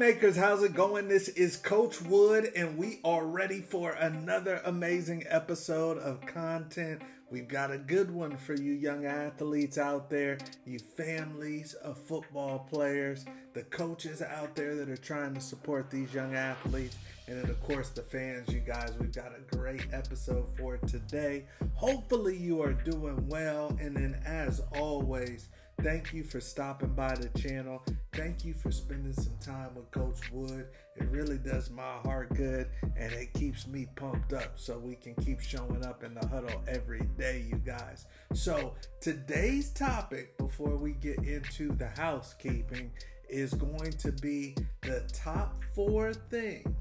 Makers, how's it going? This is Coach Wood, and we are ready for another amazing episode of content. We've got a good one for you young athletes out there, you families of football players, the coaches out there that are trying to support these young athletes, and then of course the fans. You guys, we've got a great episode for today. Hopefully you are doing well, and then as always, thank you for stopping by the channel. Thank you for spending some time with Coach Wood. It really does my heart good, and it keeps me pumped up so we can keep showing up in the huddle every day, you guys. So today's topic, before we get into the housekeeping, is going to be the top four things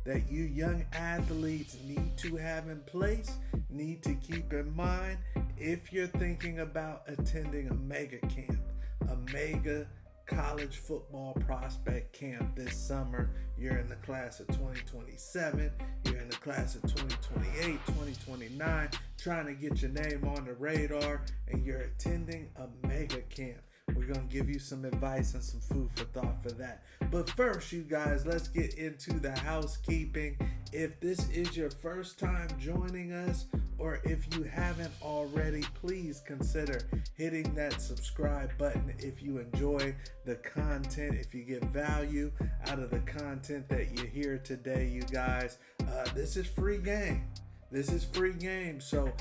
that you young athletes need to have in place, need to keep in mind if you're thinking about attending a mega camp, a mega college football prospect camp this summer. You're in the class of 2027, you're in the class of 2028, 2029, trying to get your name on the radar, and you're attending a mega camp. We're going to give you some advice and some food for thought for that. But first, you guys, let's get into the housekeeping. If this is your first time joining us, or if you haven't already, please consider hitting that subscribe button if you enjoy the content, if you get value out of the content that you hear today, you guys. This is free game. This is free game, so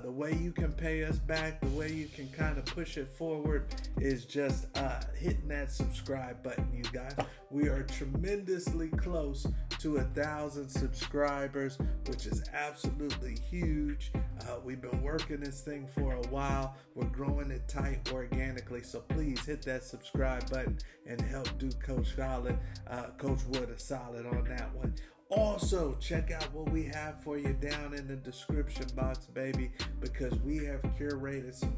the way you can pay us back, the way you can kind of push it forward is just hitting that subscribe button, you guys. We are tremendously close to 1,000 subscribers, which is absolutely huge. We've been working this thing for a while. We're growing it tight organically, so please hit that subscribe button and help do Coach Wood a solid on that one. Also, check out what we have for you down in the description box, baby, because we have curated some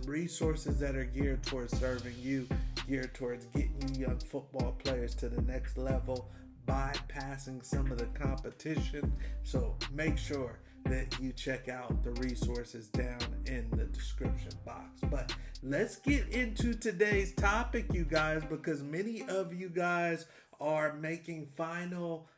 resources that are geared towards serving you, geared towards getting you young football players to the next level, bypassing some of the competition. So make sure that you check out the resources down in the description box. But let's get into today's topic, you guys, because many of you guys are making final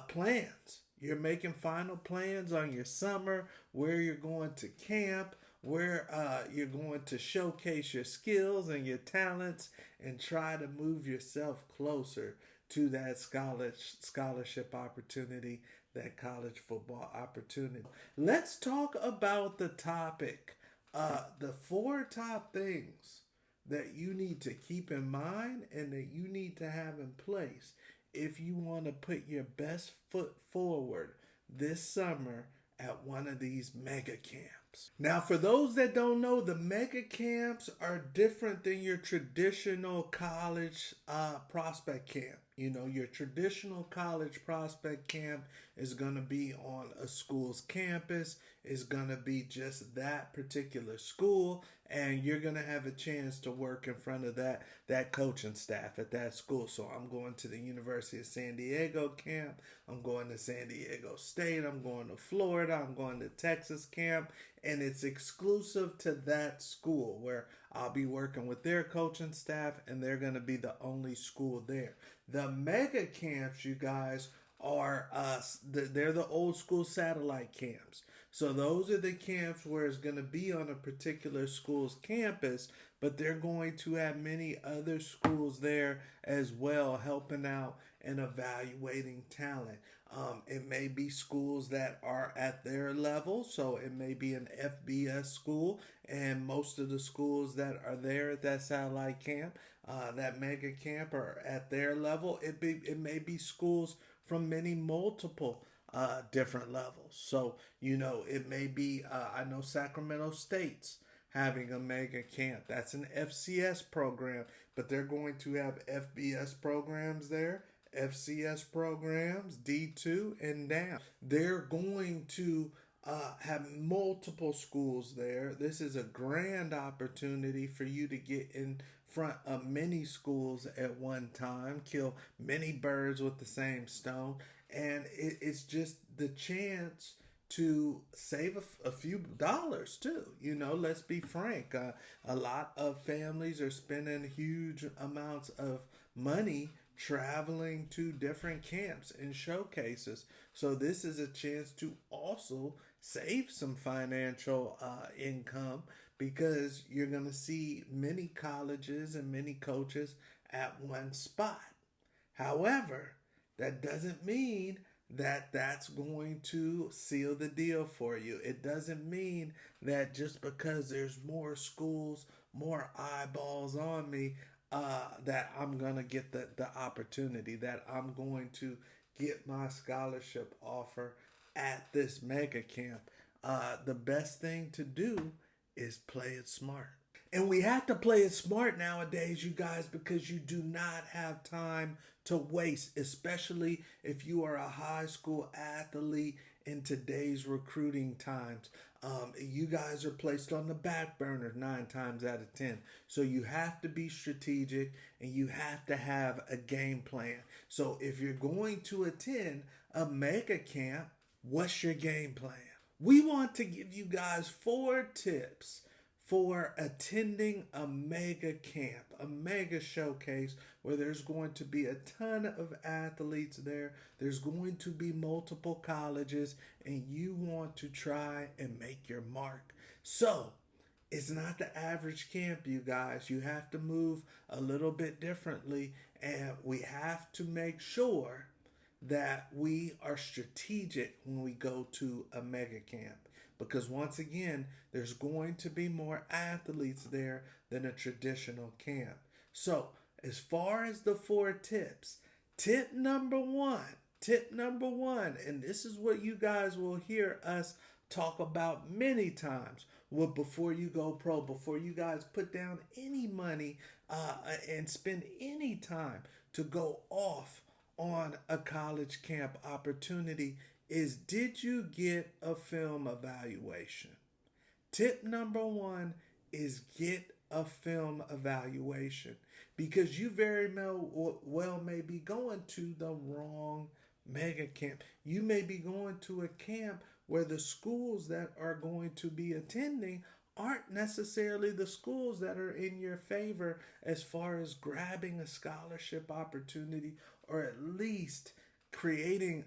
plans. You're making final plans on your summer, where you're going to camp, where you're going to showcase your skills and your talents and try to move yourself closer to that scholarship opportunity, that college football opportunity. Let's talk about the topic, the four top things that you need to keep in mind and that you need to have in place if you want to put your best foot forward this summer at one of these mega camps. Now, for those that don't know, the mega camps are different than your traditional college prospect camp. You know, your traditional college prospect camp is going to be on a school's campus, is going to be just that particular school, and you're going to have a chance to work in front of that coaching staff at that school. So I'm going to the University of San Diego camp, I'm going to San Diego State, I'm going to Florida, I'm going to Texas camp, and it's exclusive to that school where I'll be working with their coaching staff, and they're going to be the only school there. The mega camps, you guys, are they're the old school satellite camps. So those are the camps where it's going to be on a particular school's campus, but they're going to have many other schools there as well, helping out and evaluating talent. It may be schools that are at their level, so it may be an FBS school, and most of the schools that are there at that satellite camp, that mega camp, are at their level. It may be schools from multiple different levels. So, you know, it may be, I know Sacramento State's having a mega camp. That's an FCS program, but they're going to have FBS programs there, FCS programs, D2 and down. They're going to have multiple schools there. This is a grand opportunity for you to get in front of many schools at one time, kill many birds with the same stone, and it's just the chance to save a few dollars too. You know, let's be frank. A lot of families are spending huge amounts of money traveling to different camps and showcases. So this is a chance to also save some financial income, because you're going to see many colleges and many coaches at one spot. However, that doesn't mean that that's going to seal the deal for you. It doesn't mean that just because there's more schools, more eyeballs on me, that I'm going to get the opportunity, that I'm going to get my scholarship offer at this mega camp. The best thing to do is play it smart. And we have to play it smart nowadays, you guys, because you do not have time to waste, especially if you are a high school athlete in today's recruiting times. You guys are placed on the back burner 9 times out of 10. So you have to be strategic and you have to have a game plan. So if you're going to attend a mega camp, what's your game plan? We want to give you guys 4 tips for attending a mega camp, a mega showcase where there's going to be a ton of athletes there. There's going to be multiple colleges, and you want to try and make your mark. So, it's not the average camp, you guys. You have to move a little bit differently, and we have to make sure that we are strategic when we go to a mega camp. Because once again, there's going to be more athletes there than a traditional camp. So, as far as the 4 tips, tip number one, and this is what you guys will hear us talk about many times. Well, before you go pro, before you guys put down any money and spend any time to go off on a college camp opportunity, is, did you get a film evaluation? Tip number 1 is get a film evaluation, because you very well may be going to the wrong mega camp. You may be going to a camp where the schools that are going to be attending aren't necessarily the schools that are in your favor as far as grabbing a scholarship opportunity, or at least creating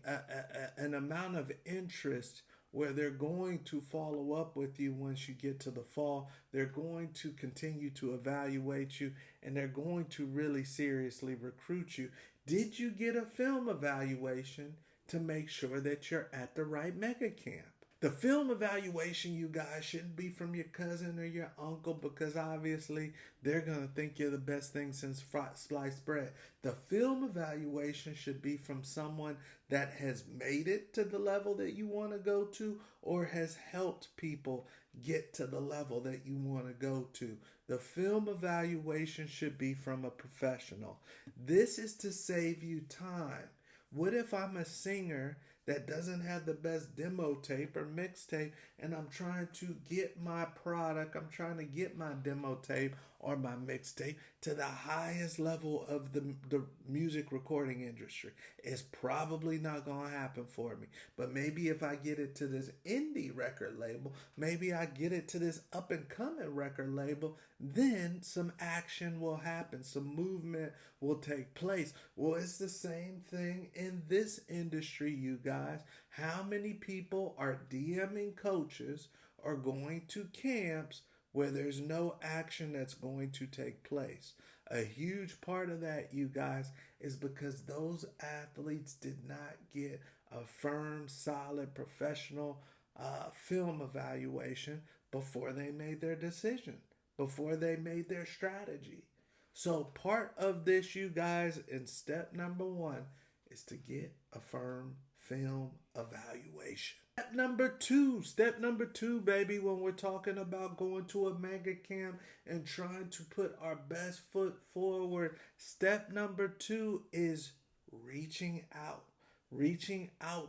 an amount of interest where they're going to follow up with you once you get to the fall. They're going to continue to evaluate you, and they're going to really seriously recruit you. Did you get a film evaluation to make sure that you're at the right mega camp? The film evaluation, you guys, shouldn't be from your cousin or your uncle, because obviously they're going to think you're the best thing since sliced bread. The film evaluation should be from someone that has made it to the level that you want to go to, or has helped people get to the level that you want to go to. The film evaluation should be from a professional. This is to save you time. What if I'm a singer that doesn't have the best demo tape or mixtape, and I'm trying to get my product, I'm trying to get my demo tape or my mixtape to the highest level of the music recording industry? It's probably not going to happen for me. But maybe if I get it to this indie record label, maybe I get it to this up and coming record label, then some action will happen, some movement will take place. Well, it's the same thing in this industry, you guys. How many people are DMing coaches or going to camps where there's no action that's going to take place? A huge part of that, you guys, is because those athletes did not get a firm, solid, professional film evaluation before they made their decision, before they made their strategy. So part of this, you guys, in step number 1 is to get a firm film evaluation. Step number two, baby, when we're talking about going to a mega camp and trying to put our best foot forward, step number 2 is reaching out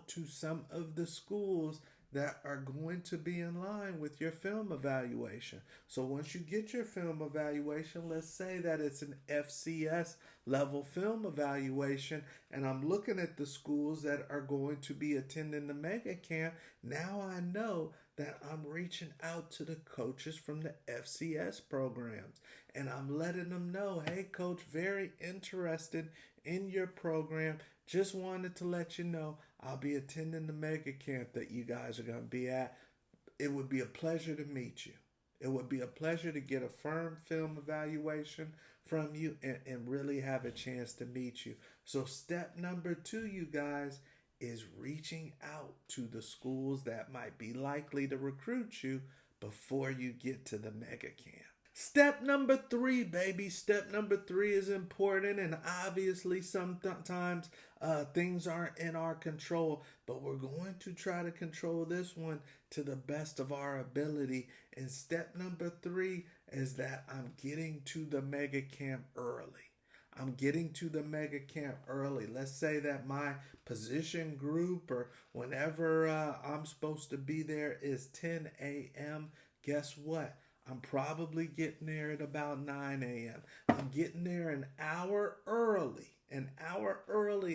to some of the schools that are going to be in line with your film evaluation. So once you get your film evaluation, let's say that it's an FCS level film evaluation, and I'm looking at the schools that are going to be attending the mega camp. Now I know that I'm reaching out to the coaches from the FCS programs, and I'm letting them know, hey coach, very interested in your program. Just wanted to let you know I'll be attending the mega camp that you guys are going to be at. It would be a pleasure to meet you. It would be a pleasure to get a firm film evaluation from you and really have a chance to meet you. So step number 2, you guys, is reaching out to the schools that might be likely to recruit you before you get to the mega camp. Step number 3, baby. Step number 3 is important, and obviously sometimes things aren't in our control, but we're going to try to control this one to the best of our ability. And step number 3 is that I'm getting to the mega camp early. I'm getting to the mega camp early. Let's say that my position group or whenever I'm supposed to be there is 10 a.m. Guess what? I'm probably getting there at about 9 a.m. I'm getting there an hour early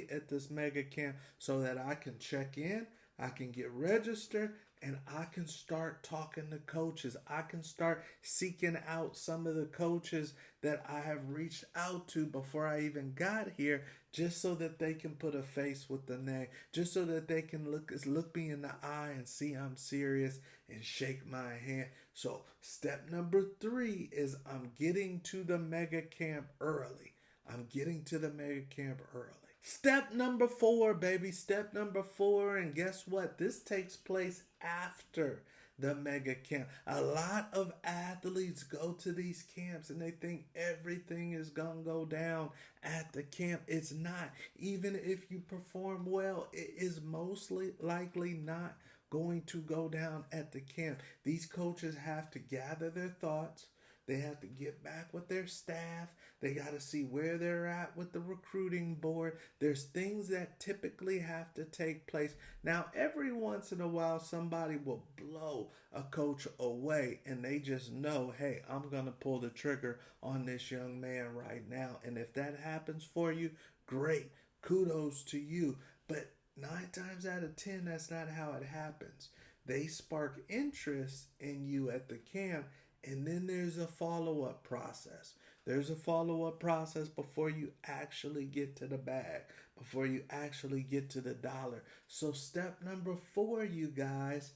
at this mega camp so that I can check in, I can get registered, and I can start talking to coaches. I can start seeking out some of the coaches that I have reached out to before I even got here, just so that they can put a face with the name, just so that they can look me in the eye and see I'm serious and shake my hand. So step number 3 is I'm getting to the mega camp early. I'm getting to the mega camp early. Step number 4, baby. Step number 4. And guess what? This takes place after the mega camp. A lot of athletes go to these camps and they think everything is going to go down at the camp. It's not. Even if you perform well, it is mostly likely not going to go down at the camp. These coaches have to gather their thoughts. They have to get back with their staff. They got to see where they're at with the recruiting board. There's things that typically have to take place. Now, every once in a while, somebody will blow a coach away and they just know, hey, I'm going to pull the trigger on this young man right now. And if that happens for you, great. Kudos to you. But 9 times out of 10, that's not how it happens. They spark interest in you at the camp, and then there's a follow-up process. There's a follow-up process before you actually get to the bag, before you actually get to the dollar. So step number 4, you guys,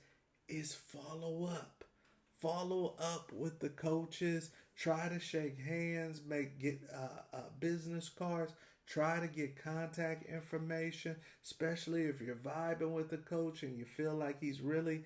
is follow up. Follow up with the coaches. Try to shake hands, get business cards. Try to get contact information, especially if you're vibing with the coach and you feel like he's really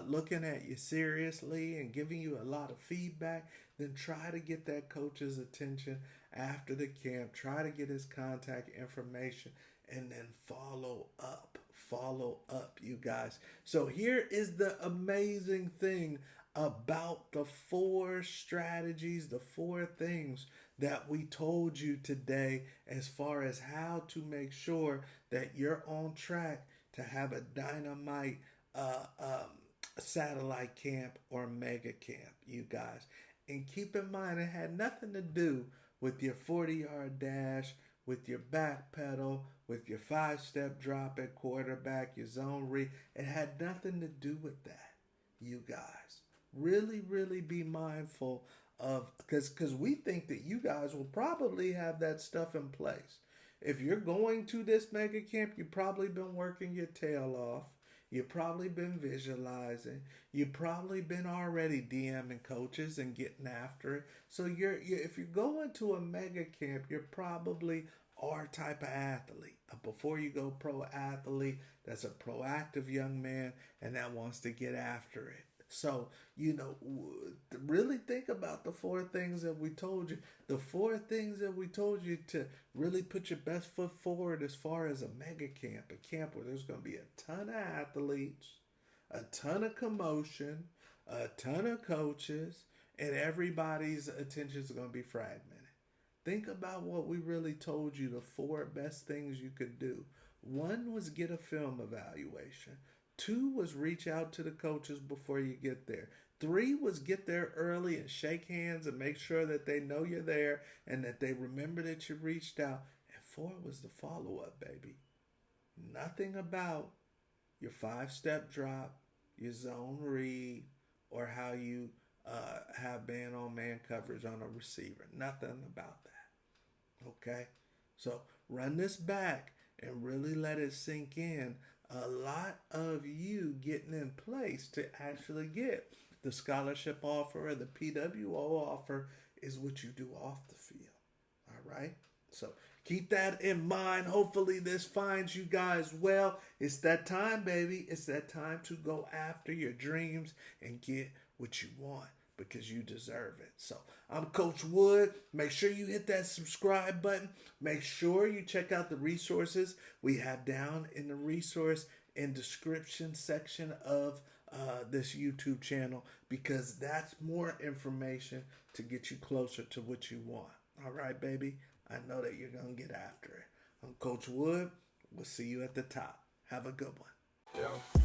looking at you seriously and giving you a lot of feedback. Then try to get that coach's attention after the camp. Try to get his contact information and then follow up. Follow up, you guys. So here is the amazing thing about the 4 strategies, the 4 things that we told you today as far as how to make sure that you're on track to have a dynamite satellite camp or mega camp, you guys. And keep in mind, it had nothing to do with your 40-yard dash, with your back pedal, with your 5-step drop at quarterback, your zone read. It had nothing to do with that, you guys. Really, really be mindful of, because we think that you guys will probably have that stuff in place. If you're going to this mega camp, you've probably been working your tail off. You've probably been visualizing. You've probably been already DMing coaches and getting after it. So if you're going to a mega camp, you're probably our type of athlete. Before you go pro athlete, that's a proactive young man and that wants to get after it. So, really think about the 4 things that we told you. The 4 things that we told you to really put your best foot forward as far as a mega camp, a camp where there's going to be a ton of athletes, a ton of commotion, a ton of coaches, and everybody's attention is going to be fragmented. Think about what we really told you, the 4 best things you could do. 1 was get a film evaluation. 2 was reach out to the coaches before you get there. 3 was get there early and shake hands and make sure that they know you're there and that they remember that you reached out. And 4 was the follow-up, baby. Nothing about your 5-step drop, your zone read, or how you have man-on-man coverage on a receiver. Nothing about that. Okay? So run this back and really let it sink in. A lot of you getting in place to actually get the scholarship offer or the PWO offer is what you do off the field. All right? So keep that in mind. Hopefully this finds you guys well. It's that time, baby. It's that time to go after your dreams and get what you want because you deserve it. So I'm Coach Wood. Make sure you hit that subscribe button. Make sure you check out the resources we have down in the resource and description section of this YouTube channel, because that's more information to get you closer to what you want. All right, baby? I know that you're going to get after it. I'm Coach Wood. We'll see you at the top. Have a good one. Yeah.